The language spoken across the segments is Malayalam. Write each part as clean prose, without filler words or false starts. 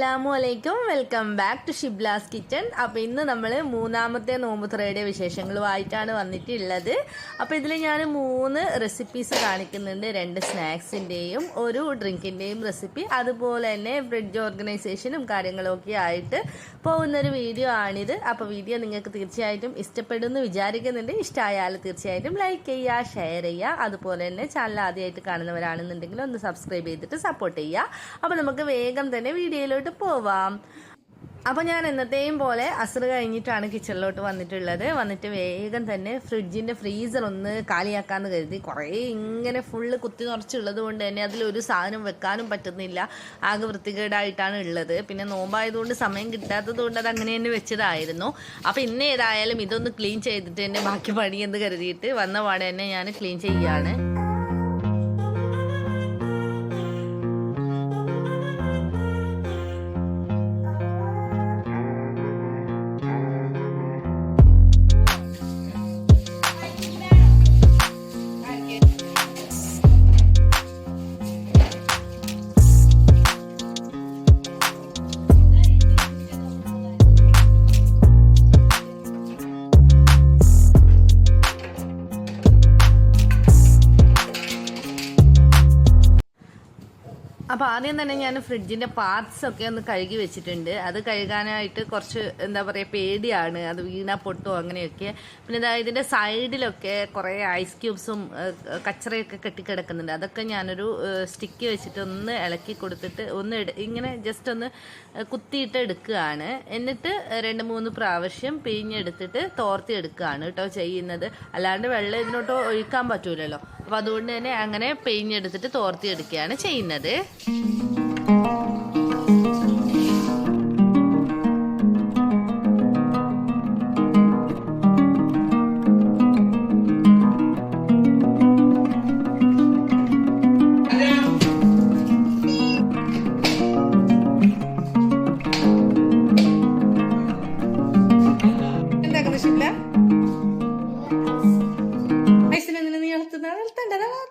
അസ്സലാമു welcome back to Shibla's kitchen. അപ്പോൾ ഇന്ന് നമ്മൾ മൂന്നാമത്തെ നോമ്പ് തുറയുടെ വിശേഷങ്ങളുമായിട്ടാണ് വന്നിട്ടുള്ളത്. അപ്പോൾ ഇതിൽ ഞാൻ 3 റെസിപ്പീസ് കാണിക്കുന്നുണ്ട്. 2 സ്നാക്സിൻ്റെയും ഒരു ഡ്രിങ്കിൻ്റെയും റെസിപ്പി, അതുപോലെ തന്നെ ഫ്രിഡ്ജ് ഓർഗനൈസേഷനും കാര്യങ്ങളൊക്കെ ആയിട്ട് പോകുന്നൊരു വീഡിയോ ആണിത്. അപ്പോൾ വീഡിയോ നിങ്ങൾക്ക് തീർച്ചയായിട്ടും ഇഷ്ടപ്പെടുമെന്ന് വിചാരിക്കുന്നുണ്ട്. ഇഷ്ടമായാൽ തീർച്ചയായിട്ടും ലൈക്ക് ചെയ്യുക, ഷെയർ ചെയ്യുക. അതുപോലെ തന്നെ ചാനൽ ആദ്യമായിട്ട് കാണുന്നവരാണെന്നുണ്ടെങ്കിൽ ഒന്ന് സബ്സ്ക്രൈബ് ചെയ്തിട്ട് സപ്പോർട്ട് ചെയ്യുക. അപ്പോൾ നമുക്ക് വേഗം തന്നെ വീഡിയോയിലോട്ട് പോവാം. അപ്പോൾ ഞാൻ എന്നത്തെയും പോലെ അസർ കഴിഞ്ഞിട്ടാണ് കിച്ചണിലോട്ട് വന്നിട്ട് വേഗം തന്നെ ഫ്രിഡ്ജിൻ്റെ ഫ്രീസർ ഒന്ന് കാലിയാക്കാമെന്ന് കരുതി. കുറേ ഇങ്ങനെ ഫുള്ള് കുത്തി നിറച്ചുള്ളത് കൊണ്ട് തന്നെ അതിലൊരു സാധനം വെക്കാനും പറ്റുന്നില്ല. ആകെ വൃത്തികേടായിട്ടാണ് ഉള്ളത്. പിന്നെ നോമ്പായതുകൊണ്ട് സമയം കിട്ടാത്തത് കൊണ്ട് അത് അങ്ങനെ തന്നെ വെച്ചതായിരുന്നു. അപ്പോൾ ഇന്ന് ഏതായാലും ഇതൊന്ന് ക്ലീൻ ചെയ്തിട്ട് തന്നെ ബാക്കി പണിയെന്ന് കരുതിയിട്ട് വന്ന പാടെ തന്നെ ഞാൻ ക്ലീൻ ചെയ്യുകയാണ്. അപ്പോൾ ആദ്യം തന്നെ ഞാൻ ഫ്രിഡ്ജിൻ്റെ പാർട്സ് ഒക്കെ ഒന്ന് കഴുകി വെച്ചിട്ടുണ്ട്. അത് കഴുകാനായിട്ട് കുറച്ച് എന്താ പറയുക പേടിയാണ്, അത് വീണാൽ പൊട്ടോ അങ്ങനെയൊക്കെ. പിന്നെ ഇതിൻ്റെ സൈഡിലൊക്കെ കുറേ ഐസ് ക്യൂബ്സും കച്ചറയൊക്കെ കെട്ടിക്കിടക്കുന്നുണ്ട്. അതൊക്കെ ഞാനൊരു സ്റ്റിക്ക് വെച്ചിട്ട് ഒന്ന് ഇളക്കി കൊടുത്തിട്ട് ഒന്ന് ഇങ്ങനെ ജസ്റ്റ് ഒന്ന് കുത്തിയിട്ട് എടുക്കുകയാണ്. എന്നിട്ട് 2-3 പ്രാവശ്യം പിഴിഞ്ഞെടുത്തിട്ട് തോർത്തി എടുക്കുകയാണ് കേട്ടോ ചെയ്യുന്നത്. അല്ലാണ്ട് വെള്ളം ഇതിനോട്ട് ഒഴിക്കാൻ പറ്റൂലല്ലോ. അപ്പോൾ അതുകൊണ്ട് തന്നെ അങ്ങനെ പിഴിഞ്ഞെടുത്തിട്ട് തോർത്തി എടുക്കുകയാണ് ചെയ്യുന്നത്.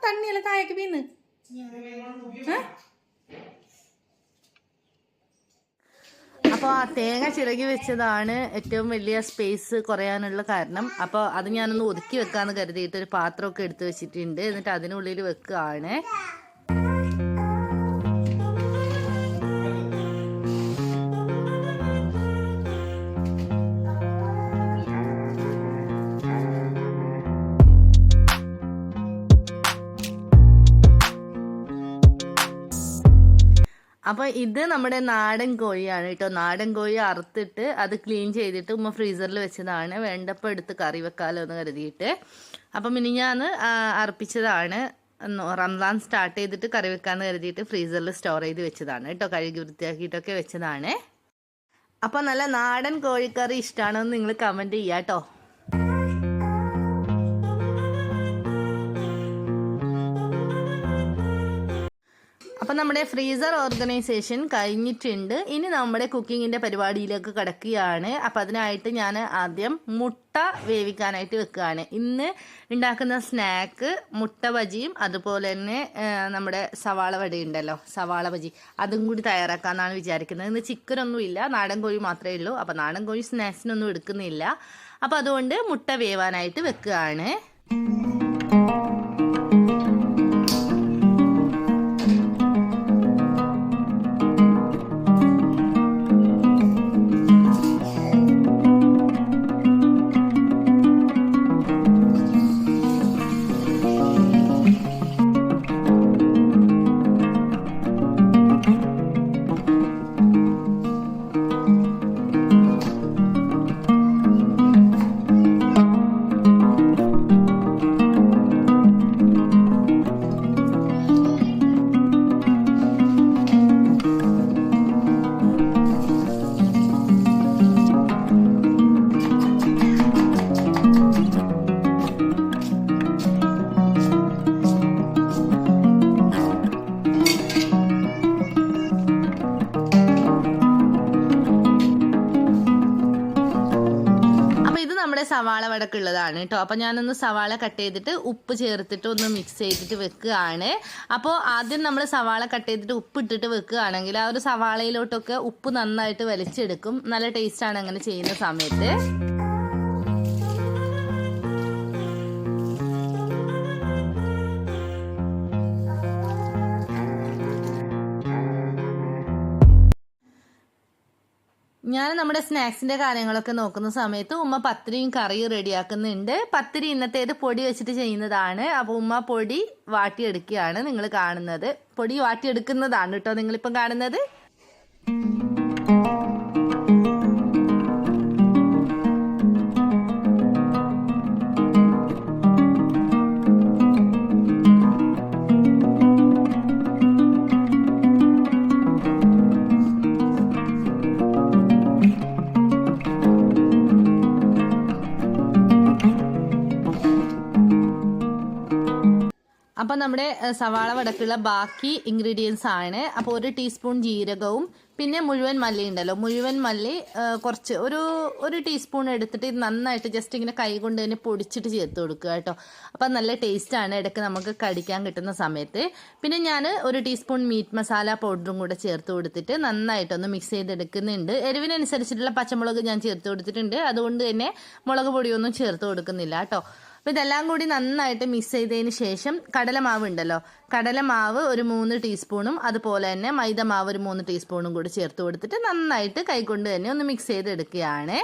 തണ്ണിയല്ല താഴേക്ക് വീണ് അപ്പോൾ ആ തേങ്ങ ചിരകി വെച്ചതാണ് ഏറ്റവും വലിയ സ്പേസ് കുറയാനുള്ള കാരണം. അപ്പോൾ അത് ഞാനൊന്ന് ഒതുക്കി വെക്കാന്ന് കരുതിയിട്ട് ഒരു പാത്രമൊക്കെ എടുത്ത് വെച്ചിട്ടുണ്ട്. എന്നിട്ട് അതിനുള്ളിൽ വെക്കുകയാണ്. അപ്പോൾ ഇത് നമ്മുടെ നാടൻ കോഴിയാണ് കേട്ടോ. നാടൻ കോഴി അറുത്തിട്ട് അത് ക്ലീൻ ചെയ്തിട്ട് ഉമ്മ ഫ്രീസറിൽ വെച്ചതാണ്. വേണ്ടപ്പോൾ എടുത്ത് കറി വെക്കാമല്ലോ എന്ന് കരുതിയിട്ട്. അപ്പം മിനിഞ്ഞാന്ന് അർപ്പിച്ചതാണ്. റംസാൻ സ്റ്റാർട്ട് ചെയ്തിട്ട് കറി വെക്കാമെന്ന് കരുതിയിട്ട് ഫ്രീസറിൽ സ്റ്റോർ ചെയ്ത് വെച്ചതാണ് കേട്ടോ. കഴുകി വൃത്തിയാക്കിയിട്ടൊക്കെ വെച്ചതാണ്. അപ്പോൾ നല്ല നാടൻ കോഴിക്കറി ഇഷ്ടമാണോ എന്ന് നിങ്ങൾ കമൻറ്റ് ചെയ്യാം കേട്ടോ. അപ്പം നമ്മുടെ ഫ്രീസർ ഓർഗനൈസേഷൻ കഴിഞ്ഞിട്ടുണ്ട്. ഇനി നമ്മുടെ കുക്കിങ്ങിൻ്റെ പരിപാടിയിലേക്ക് കിടക്കുകയാണ്. അപ്പം അതിനായിട്ട് ഞാൻ ആദ്യം മുട്ട വേവിക്കാനായിട്ട് വെക്കുകയാണ്. ഇന്ന് ഉണ്ടാക്കുന്ന സ്നാക്ക് മുട്ട ബജിയും അതുപോലെ തന്നെ നമ്മുടെ സവാള വടയുണ്ടല്ലോ, സവാള ബജി, അതും കൂടി തയ്യാറാക്കാമെന്നാണ് വിചാരിക്കുന്നത്. ഇന്ന് ചിക്കനൊന്നുമില്ല, നാടൻ കോഴി മാത്രമേ ഉള്ളൂ. അപ്പം നാടൻ കോഴി സ്നാക്സിനൊന്നും എടുക്കുന്നില്ല. അപ്പം അതുകൊണ്ട് മുട്ട വേവാനായിട്ട് വെക്കുകയാണ്. വടക്കുള്ളതാണ് കേട്ടോ. അപ്പോൾ ഞാനൊന്ന് സവാള കട്ട് ചെയ്തിട്ട് ഉപ്പ് ചേർത്തിട്ട് ഒന്ന് മിക്സ് ചെയ്തിട്ട് വെക്കുകയാണ്. അപ്പോൾ ആദ്യം നമ്മൾ സവാള കട്ട് ചെയ്തിട്ട് ഉപ്പ് ഇട്ടിട്ട് വെക്കുകയാണെങ്കിൽ ആ ഒരു സവാളയിലോട്ടൊക്കെ ഉപ്പ് നന്നായിട്ട് വലിച്ചെടുക്കും. നല്ല ടേസ്റ്റാണ് അങ്ങനെ ചെയ്യുന്ന സമയത്ത്. ഞാൻ നമ്മുടെ സ്നാക്സിൻ്റെ കാര്യങ്ങളൊക്കെ നോക്കുന്ന സമയത്ത് ഉമ്മ പത്തിരിയും കറിയും റെഡിയാക്കുന്നുണ്ട്. പത്തിരി ഇന്നത്തേത് പൊടി വെച്ചിട്ട് ചെയ്യുന്നതാണ്. അപ്പോൾ ഉമ്മ പൊടി വാട്ടിയെടുക്കുകയാണ് നിങ്ങൾ കാണുന്നത്. പൊടി വാട്ടിയെടുക്കുന്നതാണ് കേട്ടോ നിങ്ങളിപ്പം കാണുന്നത്. അപ്പോൾ നമ്മുടെ സവാള വടക്കുള്ള ബാക്കി ഇൻഗ്രീഡിയൻസ് ആണ്. അപ്പോൾ 1 ടീസ്പൂൺ ജീരകവും പിന്നെ മുഴുവൻ മല്ലി ഉണ്ടല്ലോ, മുഴുവൻ മല്ലി കുറച്ച് ഒരു ടീസ്പൂൺ എടുത്തിട്ട് നന്നായിട്ട് ജസ്റ്റ് ഇങ്ങനെ കൈ കൊണ്ട് തന്നെ പൊടിച്ചിട്ട് ചേർത്ത് കൊടുക്കുക കേട്ടോ. അപ്പോൾ നല്ല ടേസ്റ്റാണ് ഇടയ്ക്ക് നമുക്ക് കടിക്കാൻ കിട്ടുന്ന സമയത്ത്. പിന്നെ ഞാൻ 1 ടീസ്പൂൺ മീറ്റ് മസാല പൗഡറും കൂടെ ചേർത്ത് കൊടുത്തിട്ട് നന്നായിട്ടൊന്ന് മിക്സ് ചെയ്തെടുക്കുന്നുണ്ട്. എരിവിനനുസരിച്ചിട്ടുള്ള പച്ചമുളക് ഞാൻ ചേർത്ത് കൊടുത്തിട്ടുണ്ട്. അതുകൊണ്ട് തന്നെ മുളക് പൊടിയൊന്നും ചേർത്ത് കൊടുക്കുന്നില്ല കേട്ടോ. അപ്പോൾ ഇതെല്ലാം കൂടി നന്നായിട്ട് മിക്സ് ചെയ്തതിന് ശേഷം കടലമാവ് ഉണ്ടല്ലോ, കടലമാവ് ഒരു 3 ടീസ്പൂണും അതുപോലെ തന്നെ മൈദമാവ് ഒരു 3 ടീസ്പൂണും കൂടി ചേർത്ത് കൊടുത്തിട്ട് നന്നായിട്ട് കൈകൊണ്ട് തന്നെ ഒന്ന് മിക്സ് ചെയ്തെടുക്കുകയാണ്.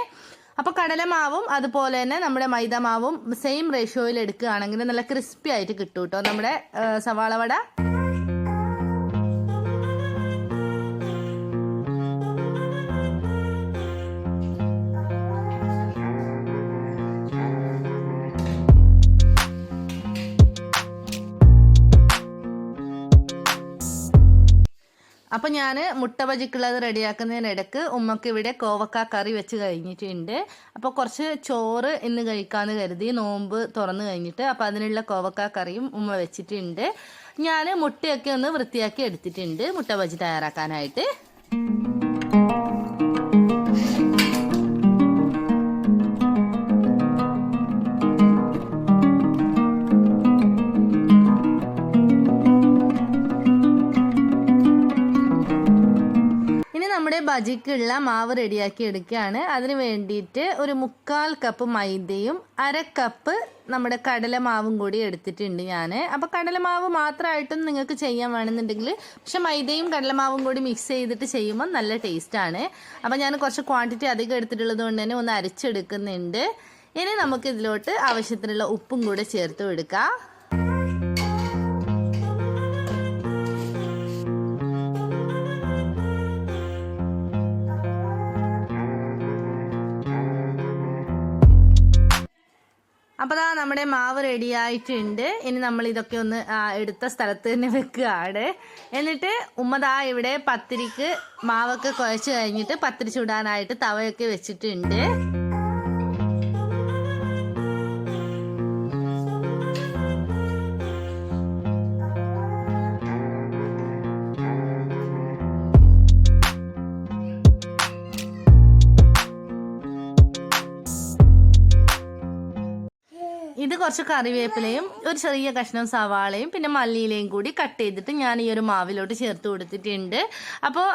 അപ്പോൾ കടലമാവും അതുപോലെ തന്നെ നമ്മുടെ മൈദമാവും സെയിം റേഷ്യോയിൽ എടുക്കുകയാണെങ്കിൽ നല്ല ക്രിസ്പി ആയിട്ട് കിട്ടും കേട്ടോ നമ്മുടെ സവാള വട. അപ്പോൾ ഞാൻ മുട്ട ബജിക്കുള്ളത് റെഡിയാക്കുന്നതിനിടയ്ക്ക് ഉമ്മക്ക് ഇവിടെ കോവക്ക കറി വെച്ച് കഴിഞ്ഞിട്ടുണ്ട്. അപ്പോൾ കുറച്ച് ചോറ് ഇന്ന് കഴിക്കാമെന്ന് കരുതി, നോമ്പ് തുറന്നു കഴിഞ്ഞിട്ട്. അപ്പോൾ അതിനുള്ള കോവക്ക കറിയും ഉമ്മ വെച്ചിട്ടുണ്ട്. ഞാൻ മുട്ടയൊക്കെ ഒന്ന് വൃത്തിയാക്കി എടുത്തിട്ടുണ്ട് മുട്ട ബജി തയ്യാറാക്കാനായിട്ട്. നമ്മുടെ ബജിക്കുള്ള മാവ് റെഡിയാക്കി എടുക്കുകയാണ്. അതിന് വേണ്ടിയിട്ട് ഒരു 1/4 കപ്പ് മൈദയും 1/2 കപ്പ് നമ്മുടെ കടലമാവും കൂടി എടുത്തിട്ടുണ്ട് ഞാൻ. അപ്പോൾ കടലമാവ് മാത്രമായിട്ടും നിങ്ങൾക്ക് ചെയ്യാൻ വേണമെന്നുണ്ടെങ്കിൽ, പക്ഷെ മൈദയും കടലമാവും കൂടി മിക്സ് ചെയ്തിട്ട് ചെയ്യുമ്പോൾ നല്ല ടേസ്റ്റാണ്. അപ്പോൾ ഞാൻ കുറച്ച് ക്വാണ്ടിറ്റി അധികം എടുത്തിട്ടുള്ളത് കൊണ്ട് തന്നെ ഒന്ന് അരച്ചെടുക്കുന്നുണ്ട്. ഇനി നമുക്ക് ഇതിലോട്ട് ആവശ്യത്തിനുള്ള ഉപ്പും കൂടെ ചേർത്ത് കൊടുക്കാം. അപ്പോൾ നമ്മുടെ മാവ് റെഡി ആയിട്ടുണ്ട്. ഇനി നമ്മൾ ഇതൊക്കെ ഒന്ന് എടുത്ത സ്ഥലത്ത് തന്നെ വെക്കുകയാണ്. എന്നിട്ട് ഉമ്മദാ ഇവിടെ പത്തിരിക്ക് മാവൊക്കെ കുഴച്ച് കഴിഞ്ഞിട്ട് പത്തിരി ചുടാനായിട്ട് തവയൊക്കെ വെച്ചിട്ടുണ്ട്. ഇത് കുറച്ച് കറിവേപ്പിലയും ഒരു ചെറിയ കഷ്ണം സവാളയും പിന്നെ മല്ലിയിലയും കൂടി കട്ട് ചെയ്തിട്ട് ഞാൻ ഈ ഒരു മാവിലോട്ട് ചേർത്ത് കൊടുത്തിട്ടുണ്ട്. അപ്പോൾ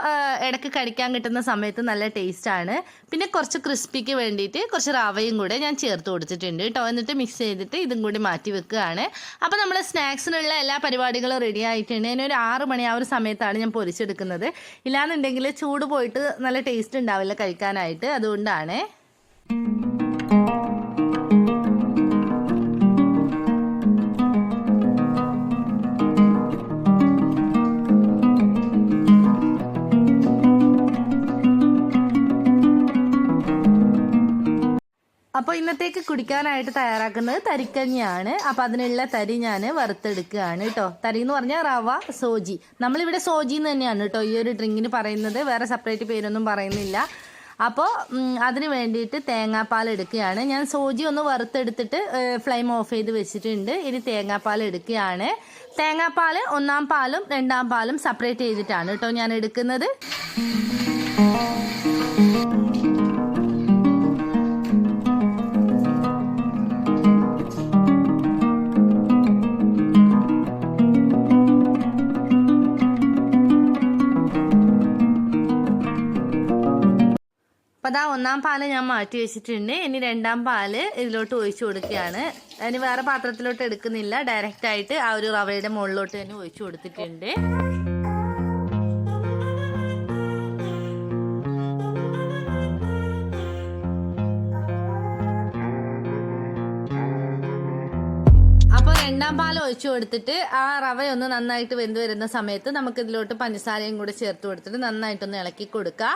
ഇടയ്ക്ക് കടിക്കാൻ കിട്ടുന്ന സമയത്ത് നല്ല ടേസ്റ്റാണ്. പിന്നെ കുറച്ച് ക്രിസ്പിക്ക് വേണ്ടിയിട്ട് കുറച്ച് റവയും കൂടെ ഞാൻ ചേർത്ത് കൊടുത്തിട്ടുണ്ട് കേട്ടോ. എന്നിട്ട് മിക്സ് ചെയ്തിട്ട് ഇതും കൂടി മാറ്റി വെക്കുകയാണ്. അപ്പോൾ നമ്മൾ സ്നാക്സിനുള്ള എല്ലാ പരിപാടികളും റെഡി ആയിട്ടുണ്ട്. ഇനി ഒരു 6 മണി ആ ഒരു സമയത്താണ് ഞാൻ പൊരിച്ചെടുക്കുന്നത്. ഇല്ലാന്നുണ്ടെങ്കിൽ ചൂട് പോയിട്ട് നല്ല ടേസ്റ്റ് ഉണ്ടാവില്ല കഴിക്കാനായിട്ട്, അതുകൊണ്ടാണ്. അപ്പോൾ ഇന്നത്തേക്ക് കുടിക്കാനായിട്ട് തയ്യാറാക്കുന്നത് തരിക്കഞ്ഞിയാണ്. അപ്പോൾ അതിനുള്ള തരി ഞാൻ വറുത്തെടുക്കുകയാണ് കേട്ടോ. തരി എന്ന് പറഞ്ഞാൽ റവ സോജി, നമ്മളിവിടെ സോജി എന്ന് തന്നെയാണ് കേട്ടോ ഈ ഒരു ഡ്രിങ്കിന് പറയുന്നത്, വേറെ സെപ്പറേറ്റ് പേരൊന്നും പറയുന്നില്ല. അപ്പോൾ അതിന് വേണ്ടിയിട്ട് തേങ്ങാപ്പാൽ എടുക്കുകയാണ് ഞാൻ. സോജി ഒന്ന് വറുത്തെടുത്തിട്ട് ഫ്ലെയിം ഓഫ് ചെയ്ത് വെച്ചിട്ടുണ്ട്. ഇനി തേങ്ങാപ്പാൽ എടുക്കുകയാണ്. തേങ്ങാപ്പാൽ 1-ാം പാലും 2-ാം പാലും സെപ്പറേറ്റ് ചെയ്തിട്ടാണ് കേട്ടോ ഞാൻ എടുക്കുന്നത്. അതാ ഒന്നാം പാല് ഞാൻ മാറ്റി വെച്ചിട്ടുണ്ട്. ഇനി രണ്ടാം പാല് ഇതിലോട്ട് ഒഴിച്ചു കൊടുക്കുകയാണ്. അതിന് വേറെ പാത്രത്തിലോട്ട് എടുക്കുന്നില്ല, ഡയറക്റ്റ് ആയിട്ട് ആ ഒരു റവയുടെ മുകളിലോട്ട് തന്നെ ഒഴിച്ചു കൊടുത്തിട്ടുണ്ട്. അപ്പോൾ രണ്ടാം പാൽ ഒഴിച്ചു കൊടുത്തിട്ട് ആ റവയൊന്ന് നന്നായിട്ട് വെന്ത് വരുന്ന സമയത്ത് നമുക്ക് ഇതിലോട്ട് പഞ്ചസാരയും കൂടെ ചേർത്ത് കൊടുത്തിട്ട് നന്നായിട്ടൊന്ന് ഇളക്കി കൊടുക്കുക.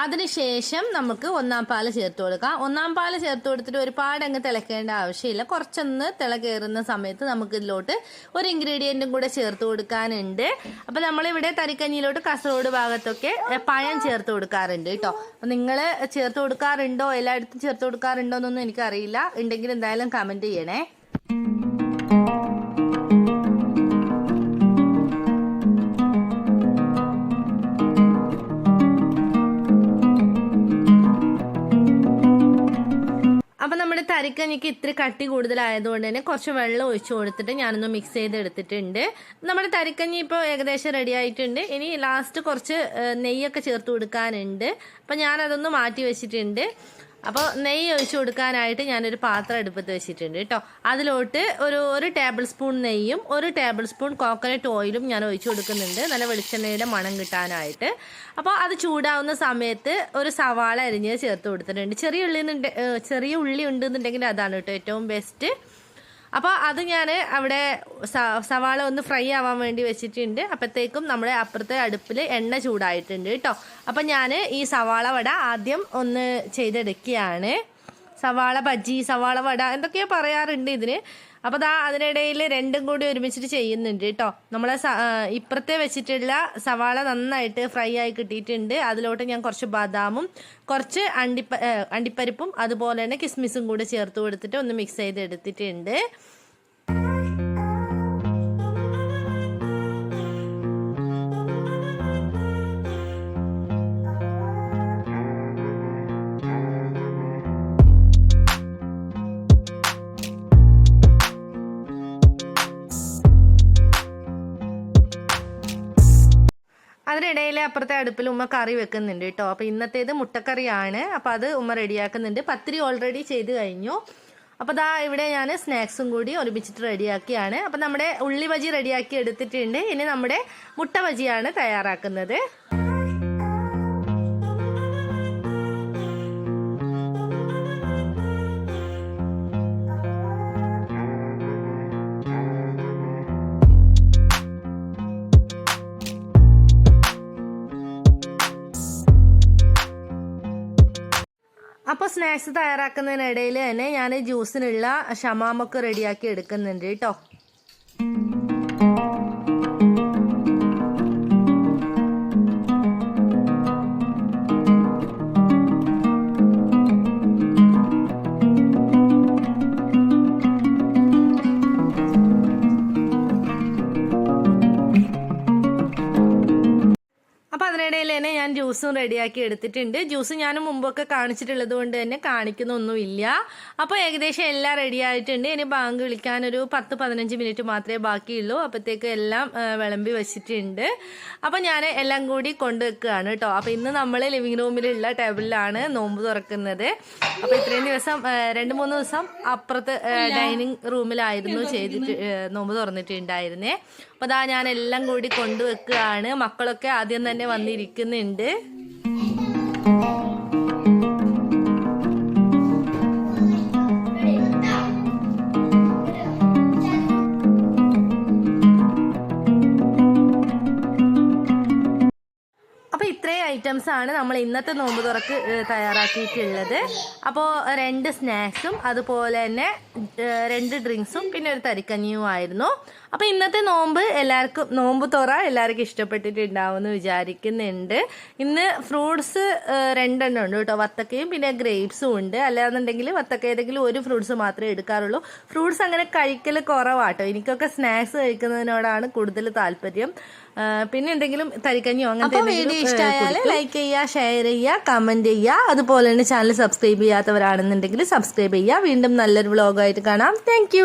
അതിനുശേഷം നമുക്ക് ഒന്നാം പാൽ ചേർത്ത് കൊടുക്കാം. ഒന്നാം പാൽ ചേർത്ത് കൊടുത്തിട്ട് ഒരുപാട് അങ്ങ് തിളക്കേണ്ട ആവശ്യമില്ല. കുറച്ചൊന്ന് തിള കയറുന്ന സമയത്ത് നമുക്ക് ഇതിലോട്ട് ഒരു ഇൻഗ്രീഡിയൻറ്റും കൂടെ ചേർത്ത് കൊടുക്കാനുണ്ട്. അപ്പോൾ നമ്മളിവിടെ തരിക്കഞ്ഞിയിലോട്ട് കാസർഗോഡ് ഭാഗത്തൊക്കെ പഴം ചേർത്ത് കൊടുക്കാറുണ്ട് കേട്ടോ. അപ്പോൾ നിങ്ങൾ ചേർത്ത് കൊടുക്കാറുണ്ടോ, എല്ലായിടത്തും ചേർത്ത് കൊടുക്കാറുണ്ടോ എന്നൊന്നും എനിക്കറിയില്ല. ഉണ്ടെങ്കിൽ എന്തായാലും കമൻറ്റ് ചെയ്യണേ. അപ്പം നമ്മുടെ തരിക്കഞ്ഞിക്ക് ഇത്തിരി കട്ടി കൂടുതലായതുകൊണ്ട് തന്നെ കുറച്ച് വെള്ളം ഒഴിച്ചു കൊടുത്തിട്ട് ഞാനൊന്ന് മിക്സ് ചെയ്ത് എടുത്തിട്ടുണ്ട്. നമ്മുടെ തരിക്കഞ്ഞി ഇപ്പോൾ ഏകദേശം റെഡി ആയിട്ടുണ്ട്. ഇനി ലാസ്റ്റ് കുറച്ച് നെയ്യൊക്കെ ചേർത്ത് കൊടുക്കാനുണ്ട്. അപ്പം ഞാനതൊന്ന് മാറ്റി വെച്ചിട്ടുണ്ട്. അപ്പോൾ നെയ്യ് ഒഴിച്ചു കൊടുക്കാനായിട്ട് ഞാനൊരു പാത്രം അടുപ്പത്ത് വെച്ചിട്ടുണ്ട് കേട്ടോ. അതിലോട്ട് ഒരു ടേബിൾ സ്പൂൺ നെയ്യും 1 ടേബിൾ സ്പൂൺ കോക്കനട്ട് ഓയിലും ഞാൻ ഒഴിച്ചു കൊടുക്കുന്നുണ്ട്, നല്ല വെളിച്ചെണ്ണയുടെ മണം കിട്ടാനായിട്ട്. അപ്പോൾ അത് ചൂടാവുന്ന സമയത്ത് ഒരു സവാള അരിഞ്ഞ് ചേർത്ത് കൊടുത്തിട്ടുണ്ട്. ചെറിയ ഉള്ളി ഉണ്ടെന്നുണ്ടെങ്കിൽ അതാണ് കേട്ടോ ഏറ്റവും ബെസ്റ്റ്. അപ്പോൾ അത് ഞാൻ അവിടെ സവാള ഒന്ന് ഫ്രൈ ആവാൻ വേണ്ടി വെച്ചിട്ടുണ്ട്. അപ്പോഴത്തേക്കും നമ്മുടെ അപ്പുറത്തെ അടുപ്പിൽ എണ്ണ ചൂടായിട്ടുണ്ട് കേട്ടോ. അപ്പം ഞാൻ ഈ സവാള വട ആദ്യം ഒന്ന് ചെയ്തെടുക്കുകയാണ്. സവാള ബജ്ജി, സവാള വട എന്തൊക്കെയോ പറയാറുണ്ട് ഇതിന്. അപ്പോൾ അതിനിടയിൽ രണ്ടും കൂടി ഒരുമിച്ചിട്ട് ചെയ്യുന്നുണ്ട് കേട്ടോ. നമ്മളെ ഇപ്പുറത്തെ വെച്ചിട്ടുള്ള സവാള നന്നായിട്ട് ഫ്രൈ ആയി കിട്ടിയിട്ടുണ്ട്. അതിലോട്ട് ഞാൻ കുറച്ച് ബദാമും കുറച്ച് അണ്ടിപ്പരിപ്പും അതുപോലെ തന്നെ കിസ്മിസും കൂടി ചേർത്ത് കൊടുത്തിട്ട് ഒന്ന് മിക്സ് ചെയ്ത് എടുത്തിട്ടുണ്ട്. അതിനിടയിൽ അപ്പുറത്തെ അടുപ്പിൽ ഉമ്മ കറി വെക്കുന്നുണ്ട് കേട്ടോ. അപ്പോൾ ഇന്നത്തേത് മുട്ടക്കറിയാണ്. അപ്പോൾ അത് ഉമ്മ റെഡിയാക്കുന്നുണ്ട്. പത്തിരി ഓൾറെഡി ചെയ്ത് കഴിഞ്ഞു. അപ്പോൾ ദാ ഇവിടെ ഞാൻ സ്നാക്സും കൂടി ഒരുമിച്ചിട്ട് റെഡിയാക്കിയാണ്. അപ്പോൾ നമ്മുടെ ഉള്ളി ബജി റെഡിയാക്കി എടുത്തിട്ടുണ്ട്. ഇനി നമ്മുടെ മുട്ട ബജിയാണ് തയ്യാറാക്കുന്നത്. അപ്പോൾ സ്നാക്സ് തയ്യാറാക്കുന്നതിനിടയിൽ തന്നെ ഞാൻ ജ്യൂസിനുള്ള ഷമാമൊക്കെ റെഡിയാക്കി എടുക്കുന്നുണ്ട് കേട്ടോ. അതിനിടയിൽ തന്നെ ഞാൻ ജ്യൂസും റെഡിയാക്കി എടുത്തിട്ടുണ്ട്. ജ്യൂസ് ഞാൻ മുമ്പൊക്കെ കാണിച്ചിട്ടുള്ളത് കൊണ്ട് തന്നെ കാണിക്കുന്നൊന്നുമില്ല. അപ്പോൾ ഏകദേശം എല്ലാം റെഡി ആയിട്ടുണ്ട്. ഇനി ബാങ്ക് വിളിക്കാനൊരു 10-15 മിനിറ്റ് മാത്രമേ ബാക്കിയുള്ളൂ. അപ്പോഴത്തേക്ക് എല്ലാം വിളമ്പി വെച്ചിട്ടുണ്ട്. അപ്പോൾ ഞാൻ എല്ലാം കൂടി കൊണ്ടുവെക്കുകയാണ് കേട്ടോ. അപ്പോൾ ഇന്ന് നമ്മൾ ലിവിങ് റൂമിലുള്ള ടേബിളിലാണ് നോമ്പ് തുറക്കുന്നത്. അപ്പോൾ ഇത്രയും ദിവസം 2-3 ദിവസം അപ്പുറത്ത് ഡൈനിങ് റൂമിലായിരുന്നു നോമ്പ് തുറന്നിട്ടുണ്ടായിരുന്നേ. അപ്പോൾ അതാ ഞാൻ എല്ലാം കൂടി കൊണ്ടുവെക്കുകയാണ്. മക്കളൊക്കെ ആദ്യം തന്നെ വന്നിരിക്കുന്നുണ്ട്. അപ്പോൾ ഇത്രയും ഐറ്റംസ് ആണ് നമ്മൾ ഇന്നത്തെ നോമ്പ് തുറക്ക് തയ്യാറാക്കിയിട്ടുള്ളത്. അപ്പോൾ 2 സ്നാക്സും അതുപോലെ തന്നെ 2 ഡ്രിങ്ക്സും പിന്നെ ഒരു തരിക്കഞ്ഞിയും ആയിരുന്നു. അപ്പോൾ ഇന്നത്തെ നോമ്പ് തുറ എല്ലാവർക്കും ഇഷ്ടപ്പെട്ടിട്ടുണ്ടാവുമെന്ന് വിചാരിക്കുന്നുണ്ട്. ഇന്ന് ഫ്രൂട്ട്സ് 2 എണ്ണം ഉണ്ട് കേട്ടോ. വത്തക്കയും പിന്നെ ഗ്രേപ്സും ഉണ്ട്. അല്ലാന്നുണ്ടെങ്കിൽ വത്തക്ക ഏതെങ്കിലും ഒരു ഫ്രൂട്ട്സ് മാത്രമേ എടുക്കാറുള്ളൂ. ഫ്രൂട്ട്സ് അങ്ങനെ കഴിക്കൽ കുറവാട്ടോ. എനിക്കൊക്കെ സ്നാക്സ് കഴിക്കുന്നതിനോടാണ് കൂടുതൽ താല്പര്യം. പിന്നെ എന്തെങ്കിലും തരിക്കഞ്ഞോ അങ്ങനത്തെ വീഡിയോ ഇഷ്ടമായാൽ ലൈക്ക് ചെയ്യുക, ഷെയർ ചെയ്യുക, കമൻറ്റ് ചെയ്യുക. അതുപോലെ തന്നെ ചാനൽ സബ്സ്ക്രൈബ് ചെയ്യാത്തവരാണെന്നുണ്ടെങ്കിൽ സബ്സ്ക്രൈബ് ചെയ്യുക. വീണ്ടും നല്ലൊരു വ്ളോഗായിട്ട് കാണാം. താങ്ക്